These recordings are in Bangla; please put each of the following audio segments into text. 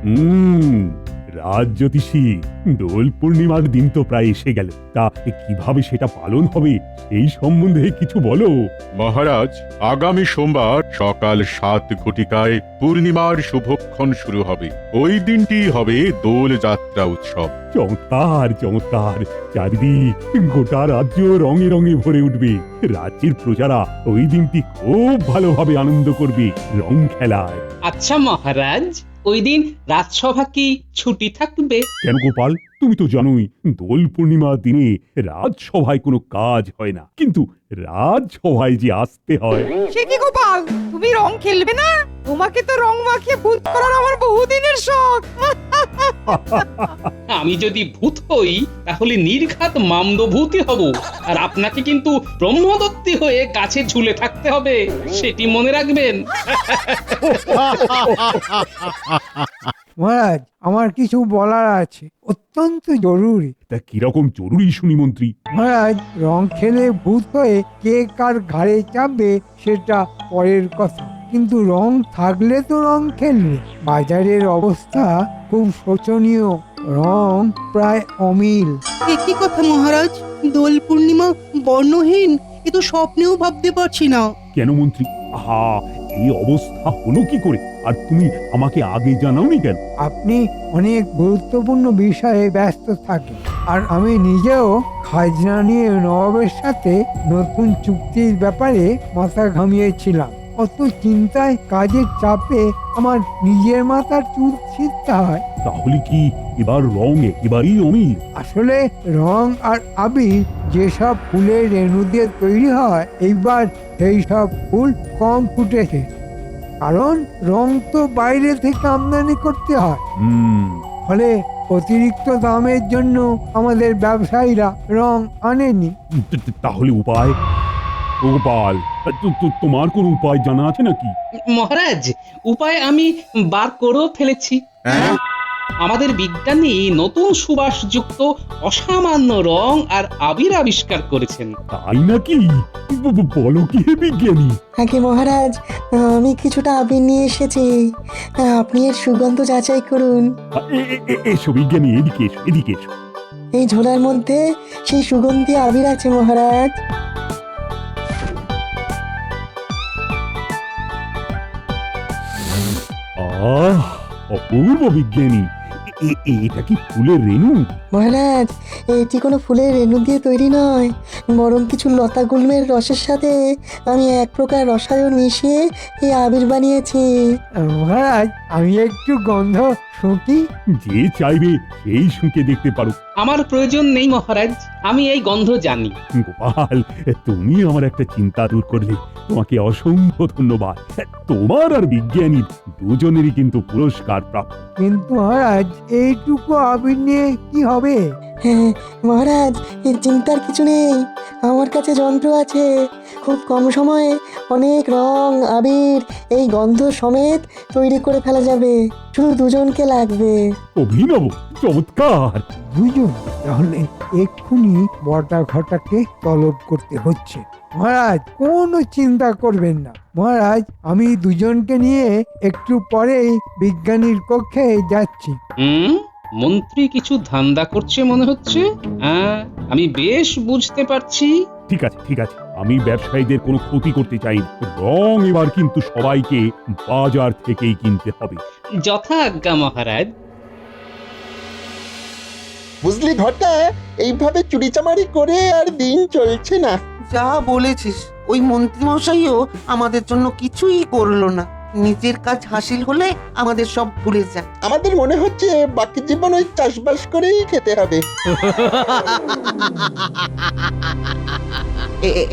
হুম, রাজ জ্যোতিষী, দোল পূর্ণিমার দিন তো প্রায় এসে গেল। তা কিভাবে সেটা পালন হবে এই সম্বন্ধে কিছু বলো। মহারাজ, আগামী সোমবার সকাল 7 ঘটিকায় পূর্ণিমার শুভক্ষণ শুরু হবে। ওই দিনটি হবে দোল যাত্রা উৎসব। চমৎকার চমৎকার, চারিদিক গোটা রাজ্য রঙে রঙে ভরে উঠবে। রাজ্যের প্রজারা ওই দিনটি খুব ভালোভাবে আনন্দ করবে রং খেলায়। আচ্ছা মহারাজ, ওই দিন রাজসভা কি ছুটি থাকবে? কেন গোপাল, তুমি তো জানোই দোল পূর্ণিমার দিনে রাজসভায় কোনো কাজ হয় না, কিন্তু রাজসভায় যে আসতে হয়। সে কি গোপাল, তুমি রং খেলবে না? তোমাকে তো রং মাখিয়ে ভূত করার আমার বহুদিনের শখ। আমি যদি ভূত হই তাহলে নির্ঘাত মামদভূতি হব, আর আপনাকে কিন্তু ব্রহ্মদত্তি হয়ে গাছে ঝুলে থাকতে হবে, সেটি মনে রাখবেন। মহারাজ, আমার কিছু বলার আছে, অত্যন্ত জরুরি। তা কিরকম জরুরি শুনি মন্ত্রী? মহারাজ, রং খেলে ভূত হয়ে কে কার ঘাড়ে চাপবে সেটা পরের কথা, কিন্তু রং থাকলে তো রং খেলবে। বাজারের অবস্থা খুব শোচনীয়, রং প্রায় অমিল। এ কি কথা মহারাজ? দোল পূর্ণিমা বর্ণহীন, এ তো স্বপ্নেও ভাবতে পারছি না। কেন মন্ত্রী? আহা, এই অবস্থা হলো কি করে? আর তুমি আমাকে আগে জানাওনি কেন? আপনি অনেক গুরুত্বপূর্ণ বিষয়ে ব্যস্ত থাকেন, আর আমি নিজেও খাজনা নিয়ে নবাবের সাথে নতুন চুক্তির ব্যাপারে মাথা ঘামিয়েছিলাম। অত চিন্তায় কাজের চাপে আমার নিজের মাথার চুল ছিঁড়তে হয়। তাহলে কি এবার রং একেবারেই অমিল? আসলে রং আর আবির যেসব ফুলের রেণু দিয়ে তৈরি হয়, এইবার সেই সব ফুল কম ফুটেছে, কারণ রং তো বাইরে থেকে আমদানি করতে হয়। হুম, ফলে অতিরিক্ত দামের জন্য আমাদের ব্যবসায়ীরা রং আনেনি। তাহলে উপায়? ও গোপাল, তোমার কোনো উপায় জানা আছে নাকি? মহারাজ, উপায় আমি বার করেও ফেলেছি। আমাদের বিজ্ঞানী নতুন সুবাসযুক্ত অসামান্য রং আর আবির আবিষ্কার করেছেন। তাই নাকি? বলো কি হে বিজ্ঞানী? আগে মহারাজ, আমি কিছুটা আবির নিয়ে এসেছি, আপনি এর সুগন্ধ যাচাই করুন। এসো বিজ্ঞানী, এদিকে এসো, এদিকে এসো। এই ঝোলার মধ্যে সেই সুগন্ধি আবির আছে মহারাজ। আহ, অপূর্ব বিজ্ঞানী, এটা কি ফুলের রেণু? মহারাজ, এটি কোনো ফুলের রেণু দিয়ে তৈরি নয়, বরং কিছু লতা গুল্মের রসের সাথে আমি এক প্রকার রসায়ন মিশিয়ে এই আবির বানিয়েছি। মহারাজ, আমি একটু গন্ধ শুঁকি। যে চাইবে সেই শুঁকে দেখতে পারো। আমার প্রয়োজন নেই মহারাজ, আমি এই গন্ধ জানি। গোপাল, তুমি আমার একটা চিন্তা দূর করলে, তোমাকে অসংখ্য ধন্যবাদ। তোমার আর বিজ্ঞানীর দুজনেরই কিন্তু পুরস্কার প্রাপ্ত। কিন্তু মহারাজ, এইটুকু আবির নিয়ে কি হবে? হ্যাঁ মহারাজ, এর চিন্তার কিছু নেই, আমার কাছে যন্ত্র আছে, খুব কম সময়ে অনেক রং আবির এই গন্ধ সমেত তৈরি করে ফেলা যাবে, শুধু দুজনকে লাগবে। অভিনব, চমৎকার। দুজন? তাহলে এক্ষুনি বটা ঘটাকে তলব করতে হচ্ছে। মহারাজ, কোনো চিন্তা করবেন না। মহারাজ, আমি দুজনকে নিয়ে একটু পরেই বিজ্ঞানীর কক্ষে যাচ্ছি। মন্ত্রী কিছু ধান্দা করছে মনে হচ্ছে। হ্যাঁ, আমি বেশ বুঝতে পারছি। ঠিক আছে, ঠিক আছে, আমি ব্যবসায়ীদের কোনো ক্ষতি করতে চাই না। রং এবার কিন্তু সবাইকে বাজার থেকেই কিনতে হবে। যথা আজ্ঞা মহারাজ। বুঝলি ঘটা, এইভাবে চুরিচামারি করে আর দিন চলছে না। যা বলেছিস, ওই মন্ত্রী মশাইও আমাদের জন্য কিছুই করলো না। নিজের কাজ হাসিল হলে আমাদের সব ভুলে যায়। আমাদের মনে হচ্ছে বাকি জীবন ওই চাষবাস করেই খেতে হবে।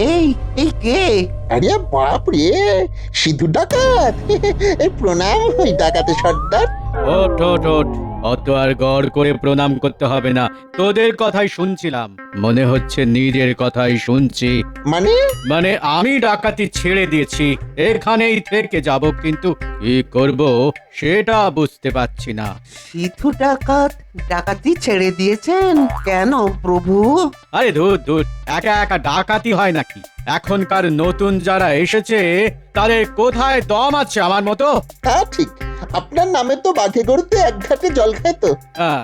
এই এই কে? আরে বাপ রে, সিধু ডাকাত! এই প্রণাম ওই ডাকাতে সর্দার। ওঠ ওঠ ওঠ, অত আর গড় করে প্রণাম করতে হবে না, তোদের কথাই শুনছিলাম, মনে হচ্ছে নিজের কথাই শুনছি। মানে? মানে আমি ডাকাতি ছেড়ে দিয়েছি, এখানেই থেকে যাব, কিন্তু কি করব সেটা বুঝতে পারছি না। সিধু ডাকাত ডাকাতি ছেড়ে দিয়েছেন কেন প্রভু? আরে ধুর ধুর, একা একা ডাকাতি হয় নাকি? এখনকার নতুন যারা এসেছে তাদের কোথায় দম আছে আমার মতো? হ্যাঁ ঠিক, আপনার নামে তো বাঘে গরুতে এক ঘাটে জল খায় তো। হ্যাঁ,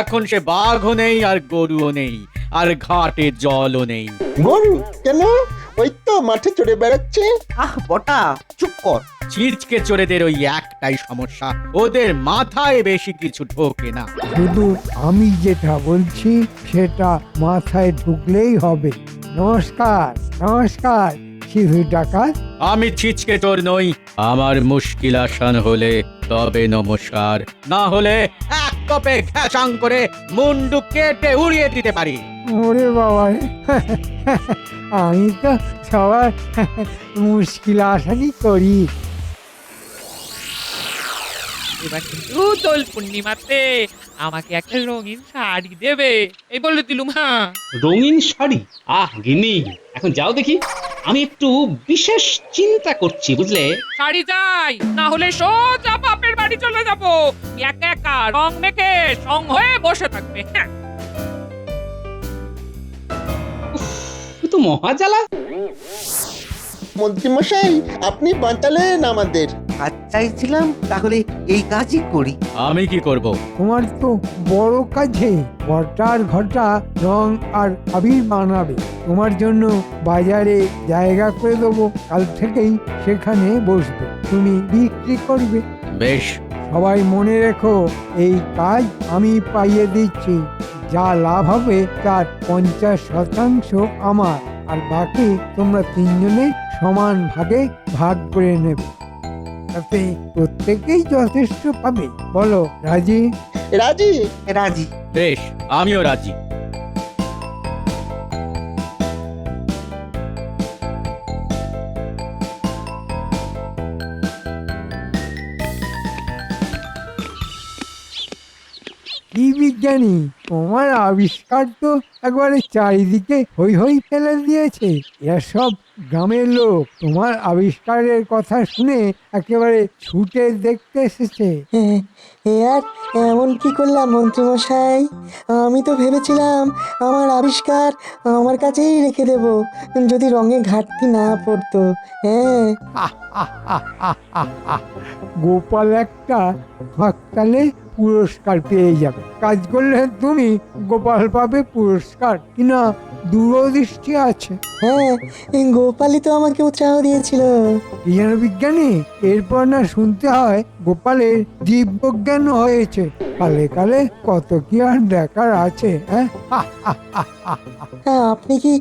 এখন সে বাঘও নেই আর গরুও নেই আর ঘাটে জলও নেই। গরু কেন? ওই তো মাঠে চড়ে বেড়াচ্ছে। আহ বটা, চুপ কর। ছিচকে চোরেদের ওই একটাই সমস্যা, ওদের মাথায় বেশি কিছু ঢোকে না। শুধু আমি যেটা বলছি সেটা মাথায় ঢুকলেই হবে। নমস্কার, নমস্কার সিধু ডাকাত। আমি ছিচকে চোর নই, আমার মুশকিল আসান হলে তবে নমস্কার, না হলে এক কপে ঘ্যাসাং করে মুন্ডু কেটে উড়িয়ে দিতে পারি। ওরে বাবা রে। আমি তো সবার মুশকিল আসানি করি। এবার কিন্তু দোল পূর্ণিমাতে আমাকে একটা রঙিন শাড়ি দেবে, এই বলে দিলুম। হ্যাঁ, রঙিন শাড়ি? আহ গিন্নি, এখন যাও দেখি, আমি একটু বিশেষ চিন্তা করছি বুঝলে। শাড়ি চাই, না হলে সোজা বাপের বাড়ি চলে যাবো। একা একা রং মেখে সং হয়ে বসে থাকবে। হ্যাঁ, এ তো মহাজালা। মন্ত্রীমশাই, আপনি বাঁচালেন আমাদের। কাজ চাইছিলাম, তাহলে এই কাজই করি। আমি কি করব? তোমার তো বড় কাজে ঘটার ঘটা রং আর আবির বানাবে। তোমার জন্য বাজারে জায়গা করে দেবো, কাল থেকেই সেখানে বসবে, তুমি বিক্রি করবে। বেশ, সবাই মনে রেখো, এই কাজ আমি পাইয়ে দিচ্ছি। যা লাভ হবে তার 50% আমার, আর বাকি তোমরা তিনজনে সমান ভাগে ভাগ করে নেবে। তাতে প্রত্যেকেই যথেষ্ট পাবে। বলো রাজি? রাজি। রাজি। বেশ, আমিও রাজি। কি বিজ্ঞানী, তোমার আবিষ্কার তো একবারে চারিদিকে হই হই ফেলে দিয়েছে। এরা সব গ্রামের লোক তোমার আবিষ্কারের কথা শুনে একেবারে ছুটে দেখতে এসেছে। এ আর এমন কি করলাম মন্ত্রীমশাই? আমি তো ভেবেছিলাম আমার আবিষ্কার আমার কাছেই রেখে দেব, যদি রঙে ঘাটতি না পড়তো। হ্যাঁ, গোপাল একটা হাততালে পুরস্কার পেয়ে যাবে। কাজ করলে তুমি, গোপাল পাবে পুরস্কার। কিনা দূরদৃষ্টি আছে। হ্যাঁ, এই গোপালই তো আমাকে উৎসাহ দিয়েছিল। কি যেন বিজ্ঞানী, এরপর না শুনতে হয় গোপালের জীববিজ্ঞান হয়েছে। কালে কালে কত কি আর দেখার আছে। হ্যাঁ, আপনি কি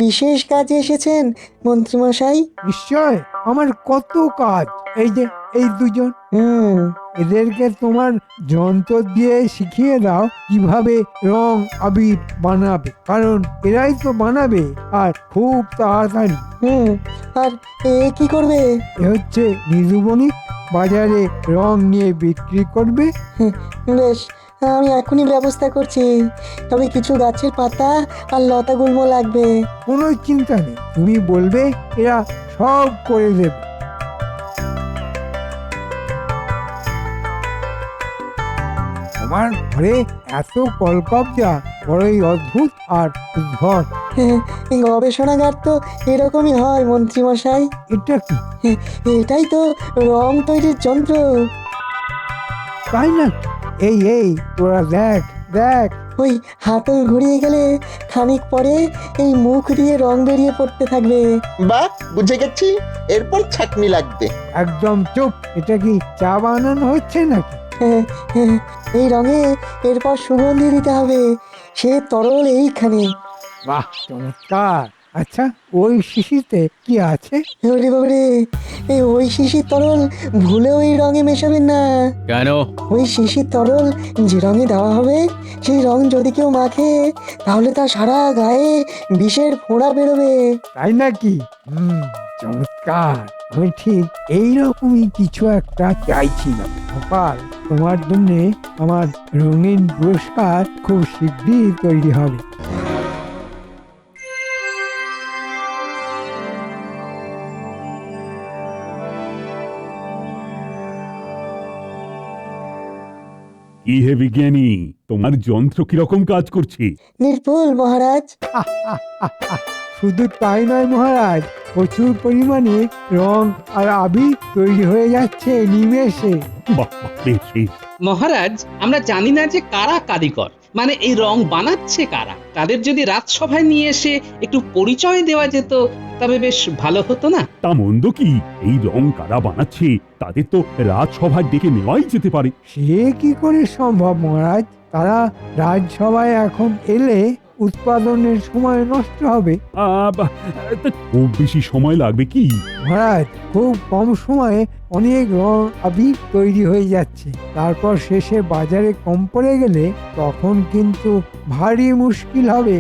বিশেষ কাজে এসেছেন মন্ত্রীমশাই? নিশ্চয়, আমার কত কাজ। এই যে এই দুজন, হুম, এদেরকে তোমার যন্ত্র দিয়ে শিখিয়ে দাও কিভাবে রং আবির বানাবে, কারণ এরাই তো বানাবে আর খুব তাড়াতাড়ি। হুম, আর এ কি করবে? এ হচ্ছে নিরুবণী, বাজারে রং নিয়ে বিক্রি করবে। বেশ, আমি এখনই ব্যবস্থা করছি। তবে কিছু গাছের পাতা আর লতা গুল্ম লাগবে। কোনো চিন্তা নেই, তুমি বলবে, এরা সব করে দেবে। আমার ঘরে এত কলকবজা বড়ই অদ্ভুত আর উদ্ভট। গবেষণাগার তো এরকমই হয় মন্ত্রীমশাই। এটা কি? এটাই তো রং তৈরির যন্ত্র। তাই না? এই এই তোরা দেখ দেখ। ওই হাতল ঘুরিয়ে গেলে খানিক পরে এই মুখ দিয়ে রং বেরিয়ে পড়তে থাকবে। বাহ, বুঝে গেছি। এরপর ছাঁকনি লাগবে। একদম চুপ, এটা কি চা বানানো হচ্ছে নাকি? এই রঙে এরপর সুগন্ধি দিতে হবে, সে তরল এইখানে। বাহ, চমৎকার। আচ্ছা, ওই শিশিতে কি আছে? ওরে বাবারে, ওই শিশির তরল ভুলেও এই রঙে মেশাবেন না। কেন? ওই শিশির তরল যে রঙে দেওয়া হবে, সেই রং যদি কেউ মাখে তাহলে তার সারা গায়ে বিষের ফোঁড়া বেরোবে। তাই নাকি? চমৎকার। আমি ঠিক এইরকমই কিছু একটা চাইছিলাম। গোপাল, তোমার জন্য আমার রঙিন পুরস্কার খুব শীঘ্রই তৈরি হবে। কি হে বিজ্ঞানী, তোমার যন্ত্র কিরকম কাজ করছে? নির্ভুল মহারাজ। শুধু তাই নয় মহারাজ, প্রচুর পরিমাণে রং আর আবির তৈরি হয়ে যাচ্ছে নিমেষে। বাহ বাহ, বেশ বেশ। মহারাজ, আমরা জানি না যে কারা কারিগর, মানে এই রং বানাচ্ছে কারা। তাদের যদি রাজসভায় নিয়ে এসে একটু পরিচয় দেওয়া যেত তবে বেশ ভালো হতো না? তা মন্দ কি, এই রং কারা বানাচ্ছে তাদের তো রাজসভায় ডেকে নেওয়াই যেতে পারে। সে কি করে সম্ভব মহারাজ? তারা রাজসভায় এখন এলে উৎপাদনের সময় নষ্ট হবে। তা খুব বেশি সময় লাগবে কি? মহারাজ, খুব কম সময়ে অনেক রং আবির তৈরি হয়ে যাচ্ছে। তারপর শেষে বাজারে কম পড়ে গেলে তখন কিন্তু ভারী মুশকিল হবে।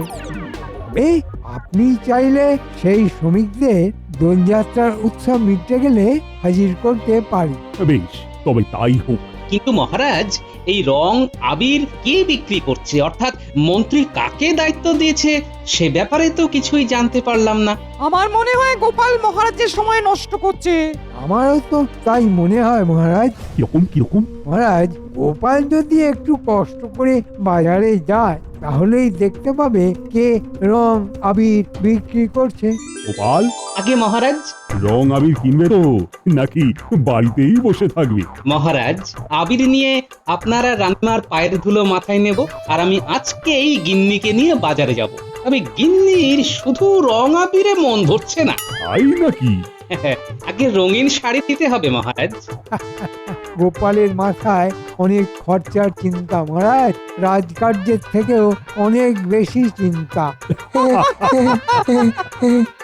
তবে আপনি চাইলে সেই শ্রমিকদের দোলযাত্রার উৎসব মিটে গেলে হাজির করতে পারি। বেশ, তবে তাই হোক। কিন্তু মহারাজ, এই রং আবির কে বিক্রি করছে, অর্থাৎ মন্ত্রী কাকে দায়িত্ব দিয়েছে সে ব্যাপারে তো কিছুই জানতে পারলাম না। আমার মনে হয় গোপাল মহারাজের সময় নষ্ট করছে। আমারও তো তাই মনে হয় মহারাজ। কিরকম কিরকম? মহারাজ, গোপাল যদি একটু কষ্ট করে বাজারে যায় তাহলেই দেখতে পাবে কে রং আবির বিক্রি করছে। গোপাল আগে মহারাজ। রং আবির কিনবে তো, নাকি বাড়িতেই বসে থাকবে? মহারাজ, আবির নিয়ে আপনারা রান্নার পায়ের ধুলো মাথায় নেব, আর আমি আজকেই গিন্নিকে নিয়ে বাজারে যাব। তবে গিন্নির শুধু রং আবিরে মন ধরছে না। তাই নাকি? আগে রঙিন শাড়ি দিতে হবে মহারাজ। গোপালের মাথায় অনেক খরচার চিন্তা মহারাজ, রাজকার্যের থেকেও অনেক বেশি চিন্তা।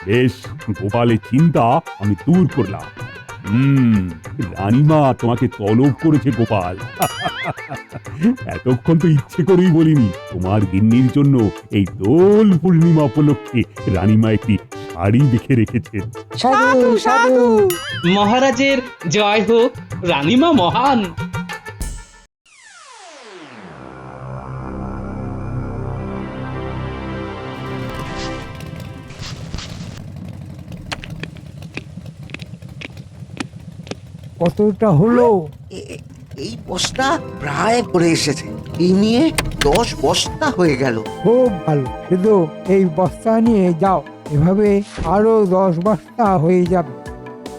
বেশ, গোপালের চিন্তা আমি দূর করলাম। রানীমা তোমাকে তলব করেছে গোপাল। এতক্ষণ তো ইচ্ছে করেই বলিনি। তোমার গিন্নির জন্য এই দোল পূর্ণিমা উপলক্ষে রানীমা একটি শাড়ি দেখে রেখেছেন। সাধু সাধু। মহারাজের জয় হোক, রানীমা মহান। কতটা হলো? এই বস্তা প্রায় ভরে এসেছে। এই নিয়ে 10 বস্তা হয়ে গেল। খুব ভালো, শুধু এই বস্তা নিয়ে যাও, এভাবে আরো 10 বস্তা হয়ে যাবে।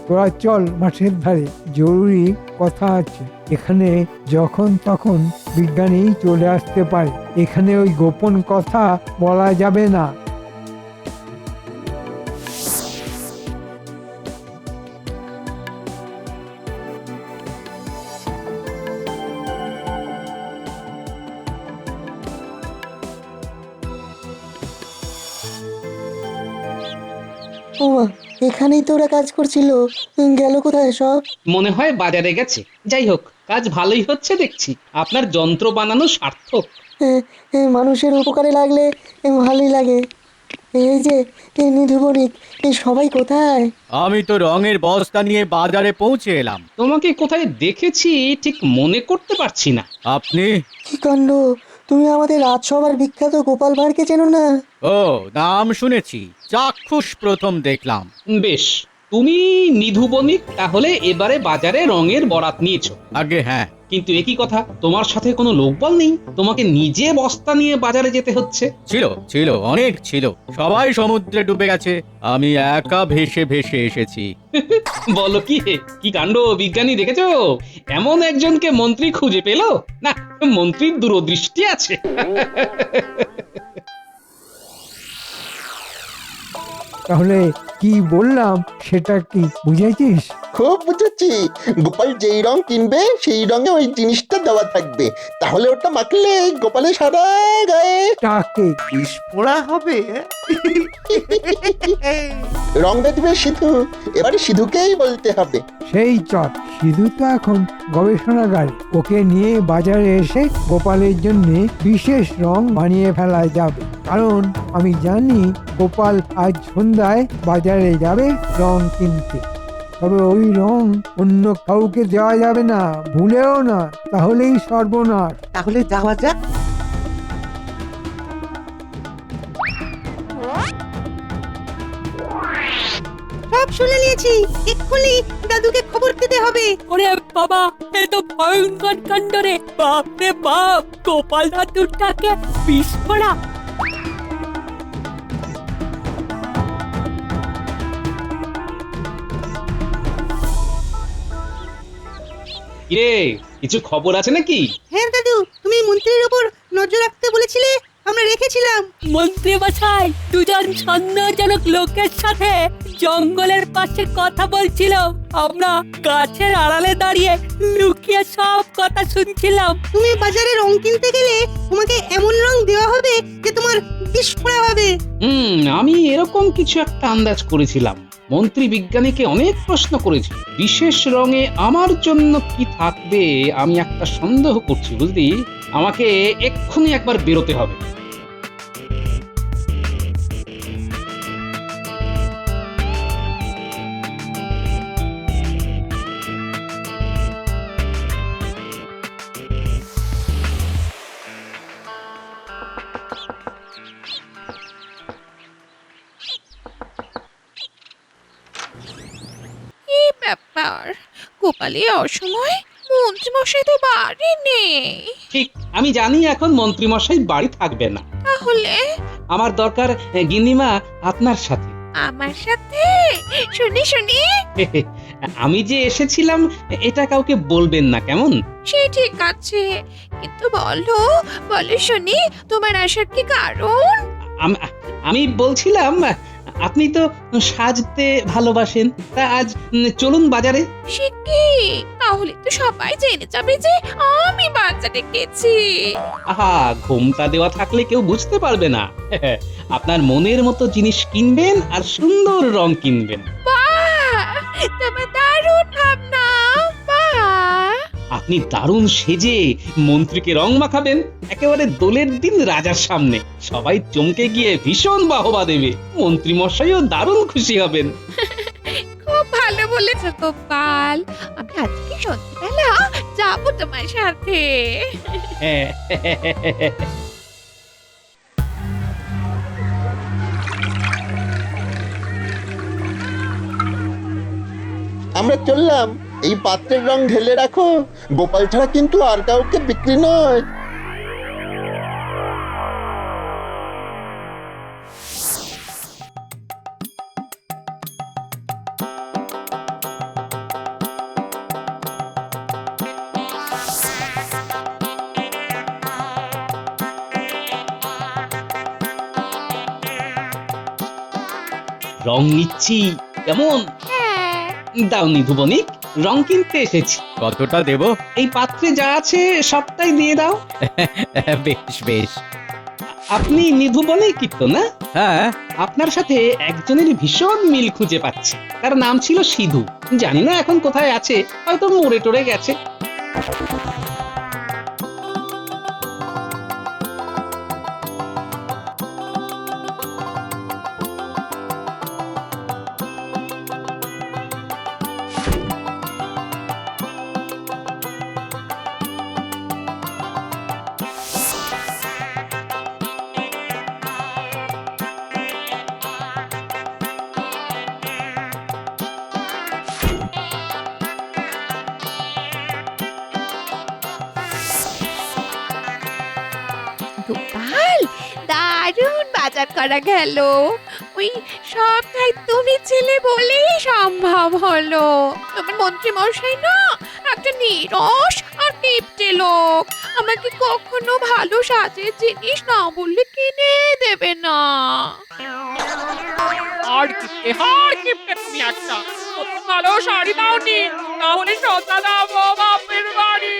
তোরা চল মাঠের ধারে, জরুরি কথা আছে। এখানে যখন তখন বিজ্ঞানী চলে আসতে পারে, এখানে ওই গোপন কথা বলা যাবে না। ওমা, এখানেই তো ওরা কাজ করছিল, গেল কোথায় সব? মনে হয় বাজারে গেছে। যাই হোক, কাজ ভালোই হচ্ছে দেখছি। আপনার যন্ত্র বানানো সার্থক। মানুষের উপকারে লাগলে ভালোই লাগে। এই যে নিধু বণিক, এই সবাই কোথায়? আমি তো রঙের বস্তা নিয়ে বাজারে পৌঁছে এলাম। তোমাকে কোথায় দেখেছি ঠিক মনে করতে পারছি না। আপনি? কি কাণ্ড, তুমি আমাদের রাজসভার বিখ্যাত গোপাল ভাঁড়কে চেনো না? ও, নাম শুনেছি, চাক্ষুষ প্রথম দেখলাম। বেশ, তুমি নিধু বণিক, তাহলে এবারে বাজারে রঙের বরাত নিয়েছো। আগে হ্যাঁ। কিন্তু একই কথা, তোমার সাথে কোনো লোকবল নেই, তোমাকে নিজে বস্তা নিয়ে বাজারে যেতে হচ্ছে। ছিল, অনেক ছিল। সবাই সমুদ্রে ডুবে গেছে, আমি একা ভেসে ভেসে এসেছি। বলো কি হে, কি কাণ্ড বিজ্ঞানী, দেখেছো? এমন একজনকে মন্ত্রী খুঁজে পেল না। মন্ত্রীর দূরদৃষ্টি আছে। তাহলে কি বললাম সেটা কি বুঝেছিস? খুব বুঝেছি। গোপাল যেই রং কিনবে সেই রঙে ওই জিনিসটা দেওয়া থাকবে, তাহলে ওটা মাখলে গোপালের সারা গায়ে টাকে বিস্ফোরা হবে। রং দিবে সিধু। এবারে সিধুকেই বলতে হবে। সেই চট, সিধু তো এখন গবেষণাগারে, ওকে নিয়ে বাজারে এসে গোপালের জন্য বিশেষ রং বানিয়ে ফেলা যাবে। কারণ আমি জানি গোপাল আজ সন্ধ্যায় বাজারে যাবে রং কিনতে। তবে ওই রং অন্য কাউকে দেওয়া যাবে না, ভুলেও না, তাহলেই সর্বনাশ। তাহলে যাওয়া যাক। সব শুনে নিয়েছি, এক্ষুনি দাদুকে খবর দিতে হবে। ওরে বাবা, এ তো ভয়ঙ্কর কাণ্ড রে। বাপ রে বাপ, গোপাল দাদুটাকে বিস্ফোরা। কিরে, কিছু খবর আছে নাকি? হ্যাঁ দাদু, তুমি মন্ত্রীর উপর নজর রাখতে বলেছিলে, আমরা রেখেছিলাম। মন্ত্রী মশাই দুজন সন্দেহজনক লোকের সাথে জঙ্গলের পাশে কথা বলছিল। আমরা গাছের আড়ালে দাঁড়িয়ে লুকিয়ে সব কথা শুনছিলাম। তুমি বাজারে রং কিনতে গেলে তোমাকে এমন রং দেওয়া হবে যে তোমার বিস্ফোরা হবে। আমি এরকম কিছু একটা আন্দাজ করেছিলাম। মন্ত্রী বিজ্ঞানীকে অনেক প্রশ্ন করেছে, বিশেষ রঙে আমার জন্য কি থাকবে আমি একটা সন্দেহ করছি, বুঝলি? আমাকে এক্ষুনি একবার বেরোতে হবে। কি ব্যাপার, গোপালে অসময় মন্ত্রী মশাই তো বাড়ি নেই। ঠিক, আমি জানি এখন মন্ত্রী মশাই বাড়ি থাকবে না। তাহলে আমার দরকার গিন্নিমা আপনার সাথে। আমার সাথে? শুনি শুনি। আমি যে এসেছিলাম এটা কাউকে বলবেন না, কেমন? সে ঠিক আছে, কিন্তু বলো বলো শুনি, তোমার আসার কি কারণ? আমি বলছিলাম আপনি তো সাজতে ভালোবাসেন, তা আজ চলুন বাজারে। সে কি, তাহলে তো সবাই জেনে যাবে যে আমি বাজারে গেছি। আহা, ঘোমটা দেওয়া থাকলে কেউ বুঝতে পারবে না। আপনার মনের মতো জিনিস কিনবেন আর সুন্দর রং কিনবেন। বাহ, তোমার দারুণ ভাবনা। বাহ, আপনি দারুণ সেজে মন্ত্রীকে রং মাখাবেন, একেবারে দোলের দিন রাজার সামনে। সবাই চমকে গিয়ে ভীষণ বাহবা দেবে, মন্ত্রী মশাইও দারুণ খুশি হবেন। খুব ভালো বলেছো গোপাল, আমি আজকে সন্ধ্যাবেলা যাবো তোমার সাথে। হ্যাঁ। আমরা চললাম। এই পাত্রের রং ঢেলে রাখো, গোপাল ছাড়া কিন্তু আর কাউকে বিক্রি নয়। রং নিচ্ছি, কেমন? দাও নিধু বণিক, রং কিনতে এসেছি। কতটা দেব? এই পাত্রে যা আছে সবটাই দিয়ে দাও। বেশ বেশ। আপনি নিধু বণিকই তো, না? হ্যাঁ। আপনার সাথে একজনের ভীষণ মিল খুঁজে পাচ্ছি। তার নাম ছিল সিধু, জানি না এখন কোথায় আছে, হয়তো মরে টরে গেছে। গোপাল, দারুণ বাজার করা গেল। ওই সবটাই তুমি ছিলে বলেই সম্ভব হলো। তোমার মন্ত্রী মশাই না একটা নিরস আর কিপটে লোক, আমাকে কখনো ভালো সাজের জিনিস না বললে কিনে দেবে না। আর কিপটে তুমি একটা ভালো শাড়ি দাওনি, তাহলে সস্তা দাও বাপের বাড়ি।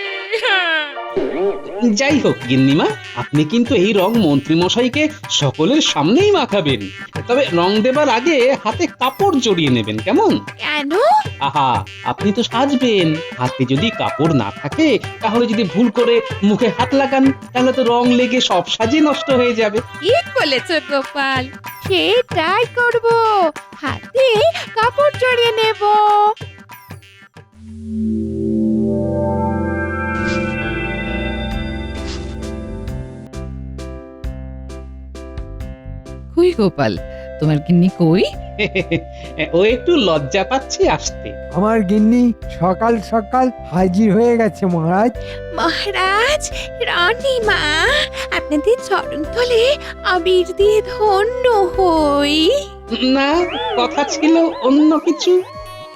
যাই হোক গিন্নিমা, আপনি কিন্তু এই রং মন্ত্রী মশাইকে সকলের সামনেই মাখাবেন। তবে রং দেবার আগে হাতে কাপড় জড়িয়ে নেবেন, কেমন? কেন? আহা, আপনি তো সাজবেন, হাতে যদি কাপড় না থাকে তাহলে যদি ভুল করে মুখে হাত লাগান তাহলে তো রং লেগে সব সাজই নষ্ট হয়ে যাবে। ঠিক বলেছো গোপাল, সেটাই করব, হাতে কাপড় জড়িয়ে নেব। কই গোপাল, তোমার গিন্নি কই? ও একটু লজ্জা পাচ্ছে আসতে। আমার গিন্নি সকাল সকাল হাজির হয়ে গেছে মহারাজ। মহারাজ, রানীমা, আপনাদের চরণ তলে আবির দিয়ে ধন্য হই। না, কথা ছিল অন্য কিছু।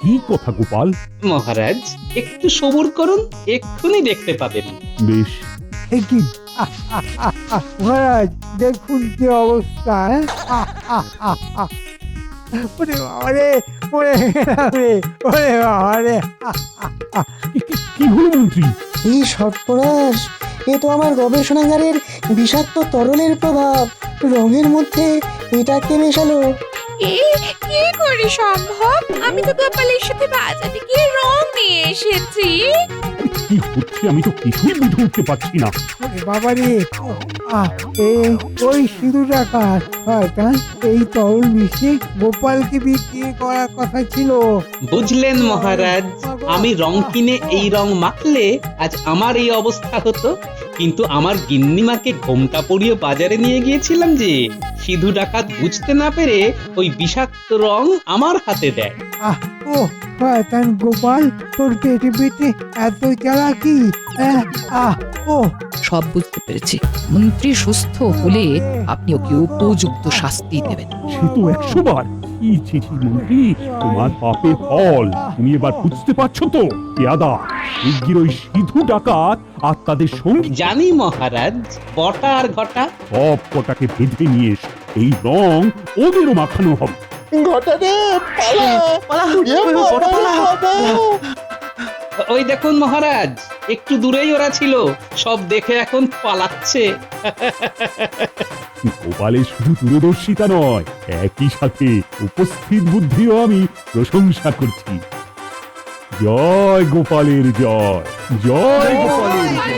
কি কথা গোপাল? মহারাজ একটু সবুর করুন, এক্ষুনি দেখতে পাবেন। বেশ, এ কি মহারাজ দেখুন কি অবস্থা, হ্যাঁ? ওরে বাবারে, ওরে বাবারে, ওরে বাবারে। কি হলো মন্ত্রী? এই সর্বনাশ, এ তো আমার গবেষণাগারের বিষাক্ত তরলের প্রভাব। রঙের মধ্যে এটাকে মেশালো। কি করে সম্ভব? আমি তো গোপালের সাথে বাজারে গিয়ে রং নিয়ে এসেছি। কি হচ্ছে আমি তো কিছুই বুঝে উঠতে পারছি না। ওরে বাবারে, ওই সিঁদুর রাখার শয়তান এই তরল মিশিয়ে গোপালকে বিক্রি করার কথা ছিল। বুঝলেন মহারাজ, আমি রং কিনে এই রং মাখলে আজ আমার এই অবস্থা হতো, কিন্তু আমার গিন্নিমাকে ঘোমটা পরিয়ে বাজারে নিয়ে গিয়েছিলাম যে সিধু ডাকাত বুঝতে না পেরে ওই বিষাক্ত রং আমার হাতে দেয়। ও শয়তান গোপাল, তোর পেটে পেটে এত চালাকি। ও সব বুঝতে পেরেছি। মন্ত্রী সুস্থ হলে আপনি ওকে উপযুক্ত শাস্তি দেবেন। সে তো 100 বার। কি চিঠি মন্ত্রী, তোমার পাপের ফল তুমি এবার বুঝতে পারছো তো? পেয়াদা শিগগির ওই সিধু ডাকাত আর তাদের সঙ্গী জানি মহারাজ, বটা আর ঘটা সব কটাকে বেঁধে নিয়ে এসো। এই রং ওদেরও মাখানো হবে। ঘটা রে, পালা, পালা, এ বাবা, পালা। বাবা। ওই দেখুন মহারাজ, একটু দূরেই ওরা ছিল, সব দেখে এখন পালাচ্ছে। গোপালের শুধু দূরদর্শিতা নয়, একই সাথে উপস্থিত বুদ্ধিও আমি প্রশংসা করছি। জয় গোপালের জয়, জয় গোপালের জয়।